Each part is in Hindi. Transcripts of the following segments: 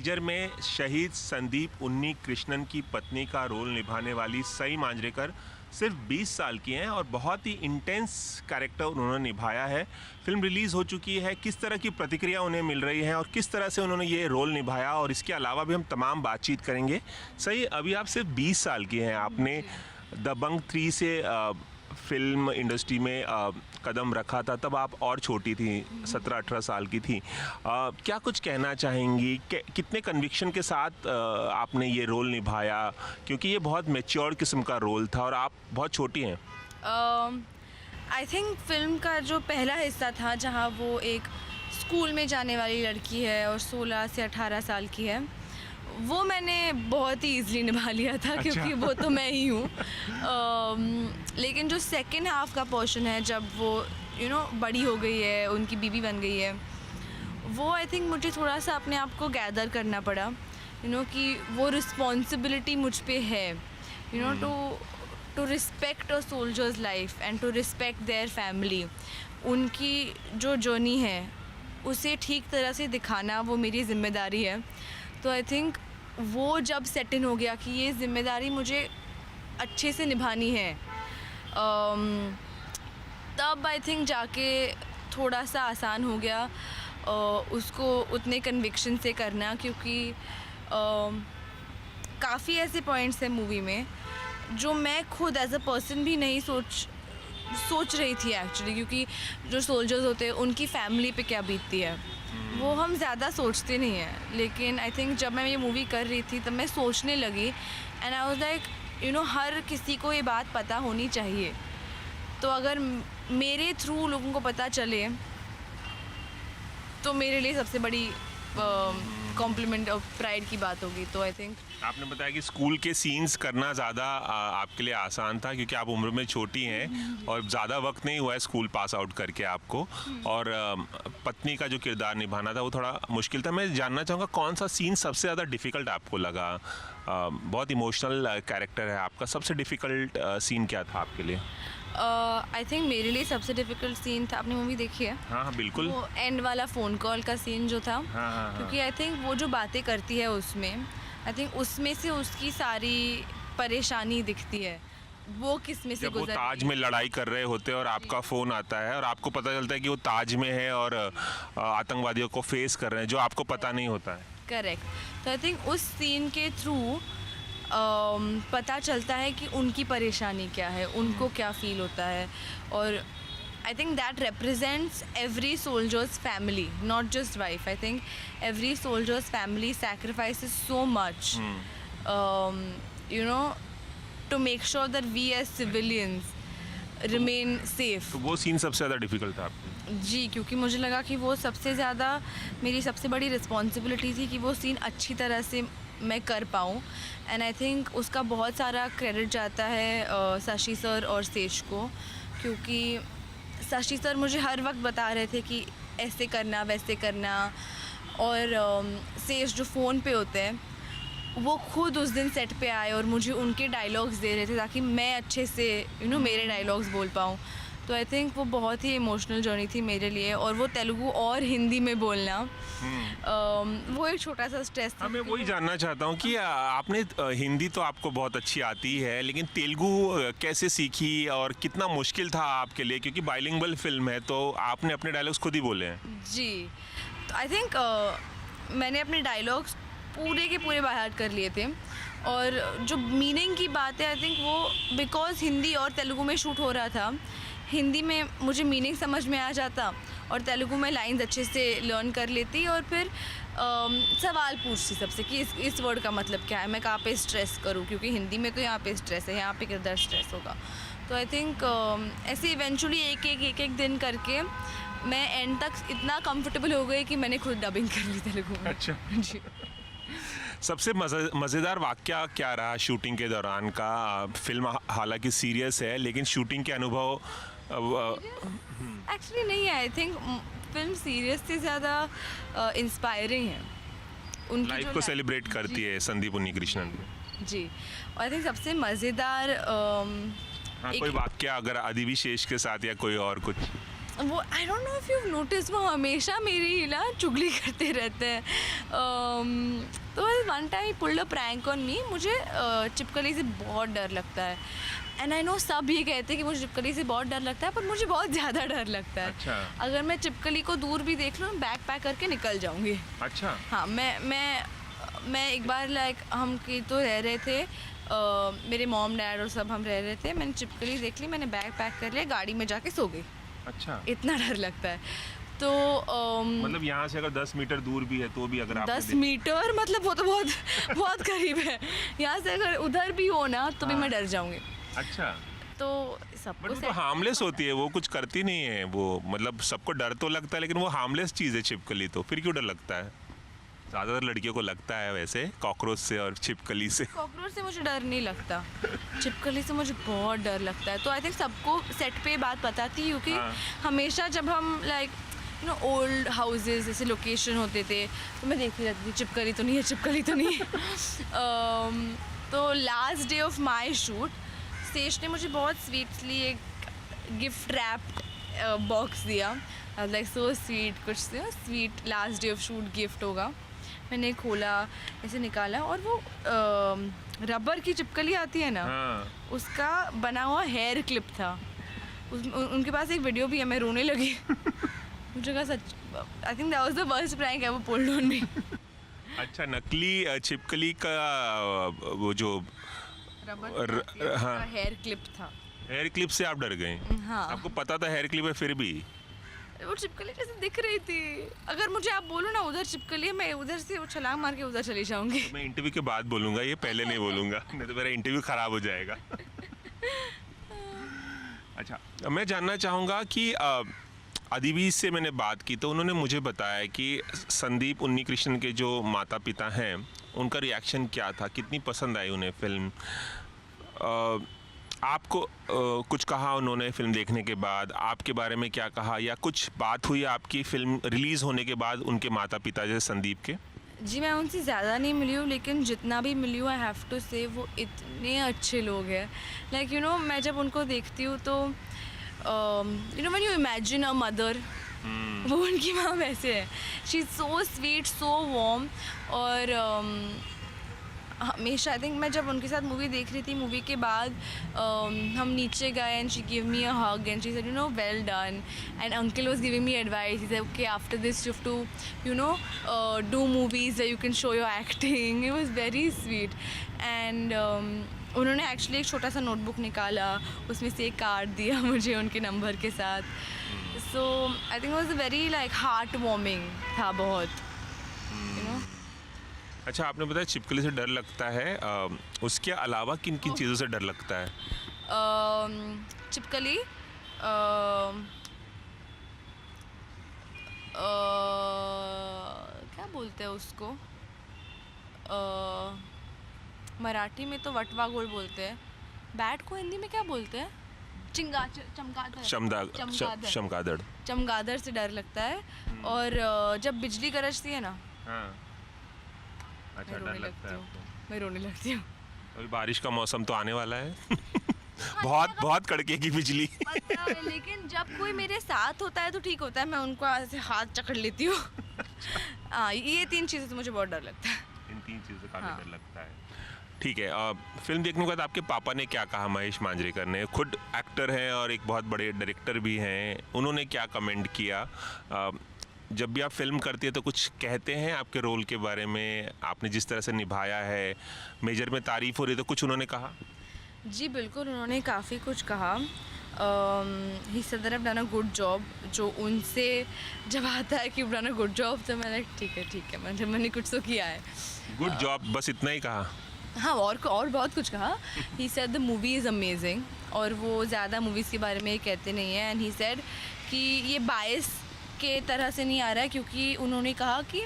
मेजर में शहीद संदीप उन्नी कृष्णन की पत्नी का रोल निभाने वाली सई मांजरेकर सिर्फ 20 साल की हैं और बहुत ही इंटेंस कैरेक्टर उन्होंने निभाया है। फिल्म रिलीज़ हो चुकी है, किस तरह की प्रतिक्रिया उन्हें मिल रही है और किस तरह से उन्होंने ये रोल निभाया, और इसके अलावा भी हम तमाम बातचीत करेंगे। सही, अभी आप सिर्फ 20 साल की हैं, आपने दबंग 3 से फिल्म इंडस्ट्री में कदम रखा था, तब आप और छोटी थी, 17-18 साल की थी। क्या कुछ कहना चाहेंगी, कितने कन्विक्शन के साथ आपने ये रोल निभाया, क्योंकि ये बहुत मैच्योर किस्म का रोल था और आप बहुत छोटी हैं। आई थिंक फिल्म का जो पहला हिस्सा था, जहाँ वो एक स्कूल में जाने वाली लड़की है और 16 से 18 साल की है, वो मैंने बहुत ही ईज़िली निभा लिया था। अच्छा। क्योंकि वो तो मैं ही हूँ। लेकिन जो सेकेंड हाफ का पोर्शन है, जब वो बड़ी हो गई है, उनकी बीवी बन गई है, वो आई थिंक मुझे थोड़ा सा अपने आप को गैदर करना पड़ा, कि वो रिस्पॉन्सिबिलिटी मुझ पे है, to respect a soldier's life and to respect their family. उनकी जो जर्नी है उसे ठीक तरह से दिखाना वो मेरी ज़िम्मेदारी है। तो आई थिंक वो जब सेट इन हो गया कि ये ज़िम्मेदारी मुझे अच्छे से निभानी है, तब आई थिंक जाके थोड़ा सा आसान हो गया उसको उतने कन्विक्शन से करना, क्योंकि काफ़ी ऐसे पॉइंट्स हैं मूवी में जो मैं खुद एज अ पर्सन भी नहीं सोच रही थी एक्चुअली, क्योंकि जो सोल्जर्स होते हैं उनकी फैमिली पे क्या बीतती है वो हम ज़्यादा सोचते नहीं हैं। लेकिन आई थिंक जब मैं ये मूवी कर रही थी तब मैं सोचने लगी, एंड आई वाज लाइक हर किसी को ये बात पता होनी चाहिए। तो अगर मेरे थ्रू लोगों को पता चले तो मेरे लिए सबसे बड़ी कॉम्प्लीमेंट और प्राइड की बात होगी। तो आई थिंक आपने बताया कि स्कूल के सीन्स करना ज़्यादा आपके लिए आसान था, क्योंकि आप उम्र में छोटी हैं और ज़्यादा वक्त नहीं हुआ है स्कूल पास आउट करके आपको, और पत्नी का जो किरदार निभाना था वो थोड़ा मुश्किल था। मैं जानना चाहूँगा कौन सा सीन सबसे ज़्यादा डिफ़िकल्ट आपको लगा? बहुत इमोशनल कैरेक्टर है आपका, सबसे डिफ़िकल्ट सीन क्या था आपके लिए? आई थिंक मेरे लिए सबसे डिफ़िकल्ट सीन था, आपने मूवी देखी है? हाँ बिल्कुल। वो एंड वाला फ़ोन कॉल का सीन जो था। हाँ। क्योंकि आई थिंक वो जो बातें करती है उसमें, आई थिंक उसमें से उसकी सारी परेशानी दिखती है, वो किस में से जब वो ताज में लड़ाई कर रहे होते हैं और आपका फ़ोन आता है और आपको पता चलता है कि वो ताज में है और आतंकवादियों को फेस कर रहे हैं, जो आपको पता नहीं होता है। करेक्ट। तो आई थिंक उस सीन के थ्रू पता चलता है कि उनकी परेशानी क्या है, उनको क्या फील होता है, और आई think that represents every soldier's family, not just wife. I think every soldier's family sacrifices so much, to make sure that we as civilians remain safe. तो वो सीन सबसे ज़्यादा डिफ़िकल्ट था आपको? जी, क्योंकि मुझे लगा कि वो सबसे ज़्यादा मेरी सबसे बड़ी रिस्पॉन्सिबिलिटी थी कि वो सीन अच्छी तरह से मैं कर पाऊँ, एंड आई थिंक उसका बहुत सारा क्रेडिट जाता है शशि सर और सेश को, क्योंकि शशि सर मुझे हर वक्त बता रहे थे कि ऐसे करना वैसे करना, और सेश जो फ़ोन पे होते हैं वो खुद उस दिन सेट पे आए और मुझे उनके डायलॉग्स दे रहे थे ताकि मैं अच्छे से मेरे डायलॉग्स बोल पाऊँ। तो आई थिंक वो बहुत ही इमोशनल जर्नी थी मेरे लिए, और वो तेलुगु और हिंदी में बोलना वो एक छोटा सा स्ट्रेस था। मैं वही जानना चाहता हूँ कि आपने हिंदी तो आपको बहुत अच्छी आती है, लेकिन तेलुगु कैसे सीखी और कितना मुश्किल था आपके लिए, क्योंकि बाइलिंगुअल फिल्म है तो आपने अपने डायलॉग्स खुद ही बोले हैं? जी, तो आई थिंक मैंने अपने डायलॉग्स पूरे के पूरे बाय हार्ट कर लिए थे, और जो मीनिंग की बात है आई थिंक वो बिकॉज हिंदी और तेलुगु में शूट हो रहा था, हिंदी में मुझे मीनिंग समझ में आ जाता और तेलुगु में लाइंस अच्छे से लर्न कर लेती, और फिर सवाल पूछती सबसे कि इस वर्ड का मतलब क्या है, मैं कहाँ पे स्ट्रेस करूँ, क्योंकि हिंदी में तो यहाँ पे स्ट्रेस है, यहाँ पे किधर स्ट्रेस होगा। तो आई थिंक ऐसे इवेंचुअली एक दिन करके मैं एंड तक इतना कंफर्टेबल हो गई कि मैंने खुद डबिंग कर ली तेलुगु में। अच्छा जी। सबसे मज़ेदार वाक़या क्या रहा शूटिंग के दौरान का? फिल्म हालांकि सीरियस है, लेकिन शूटिंग के अनुभव एक्चुअली नहीं है। आई थिंक फिल्म सीरियस से ज़्यादा इंस्पायरिंग है, उनकी लाइफ को सेलिब्रेट करती है संदीप उन्नी कृष्णन। जी, और आई थिंक सबसे मज़ेदार कोई वाक़या अगर अदिति शेष के साथ या कोई और कुछ? वो I don't know if you notice, वो हमेशा मेरी ना चुगली करते रहते हैं। तो one time pulled a prank on me. मुझे छिपकली से बहुत डर लगता है, एंड आई नो सब ये कहते हैं कि मुझे छिपकली से बहुत डर लगता है, पर मुझे बहुत ज़्यादा डर लगता है। अच्छा। अगर मैं छिपकली को दूर भी देख लूँ, बैग पैक करके निकल जाऊँगी। अच्छा। हाँ, मैं एक बार लाइक हम कहीं तो रह रहे थे, मेरे मॉम डैड और सब हम रह रहे थे, मैंने छिपकली देख ली, मैंने बैग पैक कर लिया, गाड़ी में जाके सो गई। अच्छा। इतना डर लगता है। तो मतलब यहाँ से अगर 10 मीटर दूर भी है तो भी अगर आप 10 मीटर मतलब वो तो बहुत बहुत करीब है। यहाँ से अगर उधर भी हो ना तो भी मैं डर जाऊंगी। अच्छा। तो बट सबको वो तो हार्मलेस होती है, वो कुछ करती नहीं है वो, मतलब सबको डर तो लगता है लेकिन वो हार्मलेस चीज़ है छिपकली, तो फिर क्यों डर लगता है? ज़्यादातर लड़कियों को लगता है वैसे कॉकरोच से और छिपकली से। कॉकरोच से मुझे डर नहीं लगता, छिपकली से मुझे बहुत डर लगता है। तो आई थिंक सबको सेट पे बात पता थी, क्योंकि हमेशा जब हम like you know old houses जैसे लोकेशन होते थे तो मैं देखती रहती थी छिपकली तो नहीं है, छिपकली तो नहीं है। तो last day of my shoot sash ने मुझे बहुत स्वीटली एक गिफ्ट रैप्ड बॉक्स दिया, लाइक सो स्वीट, कुछ sweet last day of shoot gift होगा। मैंने खोला, ऐसे निकाला, और वो रबर की चिपकली आती है ना, उसका बना हुआ हेयर क्लिप था। उनके पास एक वीडियो भी है, मैं रोने लगी। मुझे कहा सच, I think that was the worst prank ever pulled on me. अच्छा, नकली छिपकली का वो जो रबर हाँ, हेयर क्लिप था। हेयर क्लिप से आप डर गए? हाँ। आपको पता था हेयर क्लिप है फिर भी? वो छिपकली जैसे दिख रही थी, अगर मुझे आप बोलो ना उधर छिपकली है, मैं उधर से वो छलांग मार के उधर चली जाऊंगी। मैं इंटरव्यू के बाद बोलूंगा, ये पहले नहीं बोलूंगा, नहीं तो मेरा इंटरव्यू खराब हो जाएगा। अच्छा, मैं जानना चाहूँगा कि अदिति से मैंने बात की तो उन्होंने मुझे बताया कि संदीप उन्नीकृष्णन के जो माता पिता हैं उनका रिएक्शन क्या था, कितनी पसंद आई उन्हें फिल्म। आपको कुछ कहा उन्होंने फिल्म देखने के बाद, आपके बारे में क्या कहा, या कुछ बात हुई आपकी फिल्म रिलीज़ होने के बाद उनके माता पिता जैसे संदीप के? जी, मैं उनसे ज़्यादा नहीं मिली हूँ, लेकिन जितना भी मिली हूँ आई हैव टू से वो इतने अच्छे लोग हैं। लाइक यू नो, मैं जब उनको देखती हूँ तो you know when you imagine a mother, वो उनकी माँ वैसे है। She is so sweet, so warm. और हमेशा आई थिंक मैं जब उनके साथ मूवी देख रही थी, मूवी के बाद हम नीचे गए and she give me a hug and she said you know well done, and uncle was giving me advice, he said okay after this you have to you know do movies you can show your acting. It was very sweet. And उन्होंने एक्चुअली एक छोटा सा नोटबुक निकाला, उसमें से एक कार्ड दिया मुझे उनके नंबर के साथ। So I think was very like heart warming था बहुत, यू नो। अच्छा, आपने बताया छिपकली से डर लगता है, उसके अलावा किन किन चीज़ों से डर लगता है? छिपकली, क्या बोलते हैं उसको, मराठी में तो वटवागुड़ बोलते हैं, बैट को हिंदी में क्या बोलते हैं? चमगादड़। चमगादड़ से डर लगता है। और जब बिजली गरजती है ना, अच्छा, डर लगता है आपको? मैं रोने लगती हूँ। अभी बारिश का मौसम तो आने वाला है। बहुत कड़के की बिजली। लेकिन जब कोई मेरे साथ होता है तो ठीक होता है, मैं उनको ऐसे हाथ चकड़ लेती हूँ। हाँ, ये 3 चीज़ों से मुझे बहुत डर लगता है। इन 3 चीज़ों से काफ़ी डर लगता है। ठीक है, फिल्म देखने के बाद आपके पापा ने क्या कहा? महेश मांजरेकर ने, खुद एक्टर हैं और एक बहुत बड़े डायरेक्टर भी हैं, उन्होंने क्या कमेंट किया? जब भी आप फिल्म करती है तो कुछ कहते हैं आपके रोल के बारे में, आपने जिस तरह से निभाया है, मेजर में तारीफ हो रही तो कुछ उन्होंने कहा? जी बिल्कुल, उन्होंने काफ़ी कुछ कहा। He said that I have done a good job. जो उनसे जब आता है कि you done a good job, तो मैं ठीक है, मतलब मैंने कुछ तो किया है। गुड जॉब, बस इतना ही कहा? हाँ, और बहुत कुछ कहा। He said the movie is amazing, और वो ज़्यादा मूवीज़ के बारे में कहते नहीं हैं। एंड ही सेड कि ये बायस के तरह से नहीं आ रहा है, क्योंकि उन्होंने कहा कि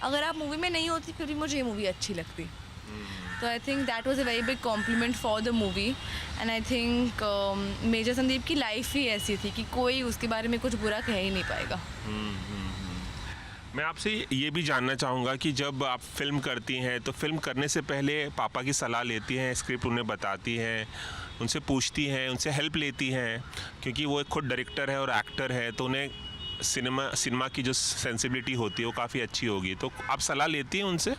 अगर आप मूवी में नहीं होती फिर भी मुझे ये मूवी अच्छी लगती। तो I think that was a very big compliment for the movie. And I think major Sandeep की लाइफ ही ऐसी थी कि कोई उसके बारे में कुछ बुरा कह ही नहीं पाएगा। मैं आपसे ये भी जानना चाहूँगा कि जब आप फिल्म करती हैं तो फिल्म करने से पहले पापा की सलाह लेती हैं, स्क्रिप्ट उन्हें बताती हैं, उनसे पूछती हैं, उनसे हेल्प लेती हैं, क्योंकि वो एक खुद डायरेक्टर है और एक्टर है, तो उन्हें सिनेमा की जो सेंसिबिलिटी होती है वो काफ़ी अच्छी होगी, तो आप सलाह लेती हैं उनसे?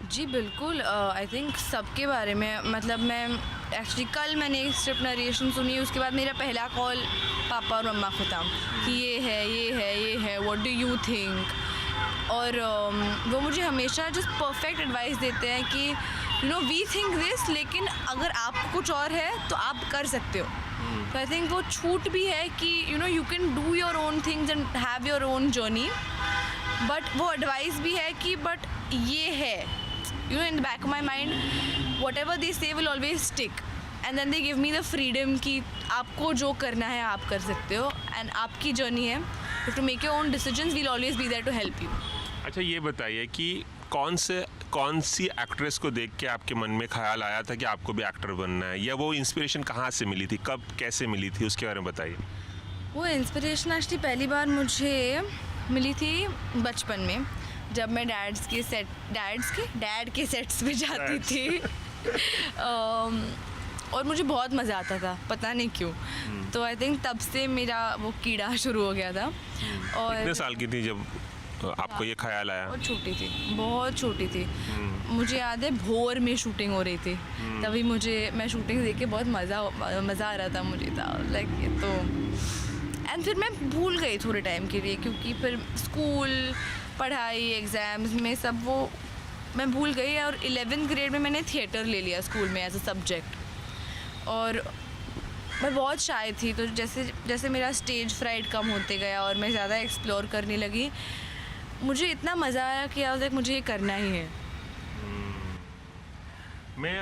जी बिल्कुल, आई थिंक सबके बारे में, मतलब मैं एक्चुअली कल मैंने एक स्क्रिप्ट नरेशन सुनी, उसके बाद मेरा पहला कॉल पापा और मम्मा को था कि ये है व्हाट डू यू थिंक। और वो मुझे हमेशा जस्ट परफेक्ट एडवाइस देते हैं कि you know we think this, लेकिन अगर आपको कुछ और है तो आप कर सकते हो। तो आई थिंक वो छूट भी है कि you no you can do your own things and have your own journey, but वो एडवाइस भी है कि बट ये है, you know, in the back of my mind whatever they say will always stick, and then they give me the freedom कि आपको जो करना है आप कर सकते हो, and आपकी जर्नी है, you have to make your own decisions, we'll always be there to help you। अच्छा, ये बताइए कि कौन सी एक्ट्रेस को देख के आपके मन में ख्याल आया था कि आपको भी एक्टर बनना है, या वो इंस्पिरेशन कहाँ से मिली थी, कब कैसे मिली थी, उसके बारे में बताइए। वो इंस्पिरेशन एक्चुअली पहली बार मुझे मिली थी बचपन में, जब मैं डैड के सेट्स पे जाती थी और मुझे बहुत मज़ा आता था, पता नहीं क्यों। तो आई थिंक तब से मेरा वो कीड़ा शुरू हो गया था। और कितने साल की थी जब आपको ये ख्याल आया? बहुत छोटी थी। मुझे याद है भोर में शूटिंग हो रही थी, तभी मैं शूटिंग देख के बहुत मज़ा आ रहा था मुझे, था लाइक ये तो। एंड फिर मैं भूल गई थोड़े टाइम के लिए, क्योंकि फिर स्कूल, पढ़ाई, एग्ज़ाम्स में सब वो मैं भूल गई। और 11th ग्रेड में मैंने थिएटर ले लिया स्कूल में एज अ सब्जेक्ट, और मैं बहुत शाय थी, तो जैसे जैसे मेरा स्टेज फ्राइट कम होते गया और मैं ज़्यादा एक्सप्लोर करने लगी, मुझे इतना मज़ा आया कि लाइक मुझे ये करना ही है। मैं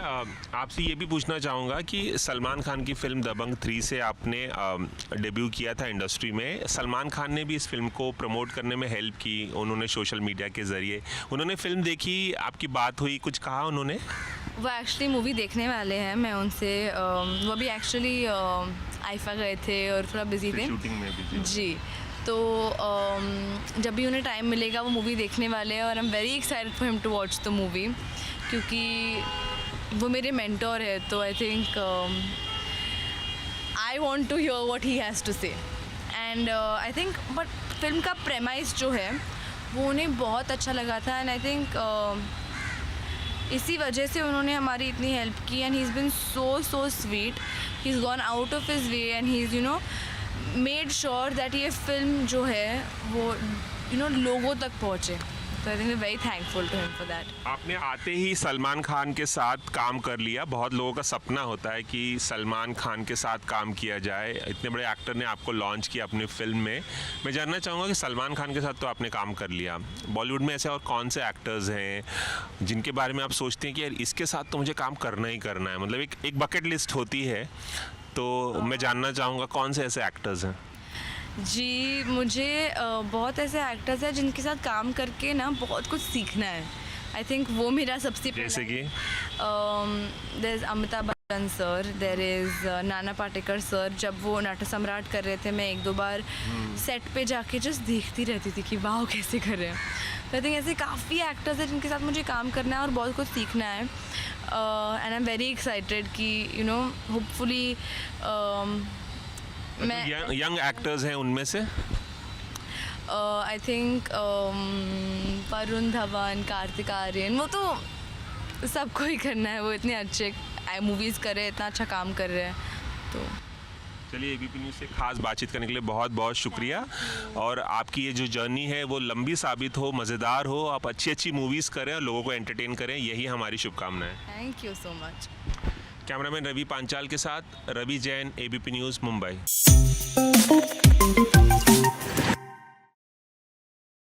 आपसे ये भी पूछना चाहूँगा कि सलमान खान की फ़िल्म दबंग 3 से आपने डेब्यू किया था इंडस्ट्री में। सलमान खान ने भी इस फिल्म को प्रमोट करने में हेल्प की, उन्होंने सोशल मीडिया के ज़रिए, उन्होंने फ़िल्म देखी, आपकी बात हुई, कुछ कहा उन्होंने? वो एक्चुअली मूवी देखने वाले हैं, मैं उनसे वो भी एक्चुअली आईफा गए थे और थोड़ा बिजी थे शूटिंग में बिजी जी। तो जब भी उन्हें टाइम मिलेगा वो मूवी देखने वाले हैं, और I am very excited for him to watch the movie, क्योंकि वो मेरे मेंटोर है। तो I think I want to hear what he has to say, and I think but film का प्रेमाइस जो है वो उन्हें बहुत अच्छा लगा था, एंड आई थिंक इसी वजह से उन्होंने हमारी इतनी हेल्प की, and he is been so sweet, he is gone out of his way, and he is you know made sure that ये फिल्म जो है वो यू नो लोगों तक पहुँचे। तो I think we very thankful to him for that. आपने आते ही सलमान खान के साथ काम कर लिया। बहुत लोगों का सपना होता है कि सलमान खान के साथ काम किया जाए, इतने बड़े एक्टर ने आपको लॉन्च किया अपनी फिल्म में। मैं जानना चाहूँगा कि सलमान खान के साथ तो आपने काम कर लिया, बॉलीवुड में ऐसे और कौन से एक्टर्स हैं जिनके बारे में आप सोचते हैं कि यार इसके साथ तो मुझे काम करना ही करना है, मतलब एक बकेट लिस्ट होती है, तो मैं जानना चाहूँगा कौन से ऐसे एक्टर्स हैं? जी, मुझे बहुत ऐसे एक्टर्स हैं जिनके साथ काम करके ना बहुत कुछ सीखना है। आई थिंक वो मेरा सबसे जैसे कि there is Amitabh Bachchan sir, there is Nana Patekar sir. जब वो नाट्य सम्राट कर रहे थे, मैं 1-2 बार सेट पे जाके जस्ट देखती रहती थी कि वाह कैसे कर रहे हैं। तो आई थिंक ऐसे काफ़ी एक्टर्स हैं जिनके साथ मुझे काम करना है और बहुत कुछ सीखना है, and I am very excited कि यू नो होपफुली मैं यंग एक्टर्स हैं उनमें से? आई थिंक वरुण धवन, कार्तिक आर्यन, वो तो सबको ही करना है, वो इतने अच्छे मूवीज़ कर रहे हैं, इतना अच्छा काम कर रहे हैं। तो चलिए, एबीपी न्यूज़ से खास बातचीत करने के लिए बहुत बहुत शुक्रिया, और आपकी ये जो जर्नी है वो लंबी साबित हो, मज़ेदार हो, आप अच्छी मूवीज़ करें और लोगों को एंटरटेन करें, यही हमारी शुभकामनाएं। Thank you so much. Cameraman Ravi Panchal के साथ रवि जैन, एबीपी न्यूज़, मुंबई।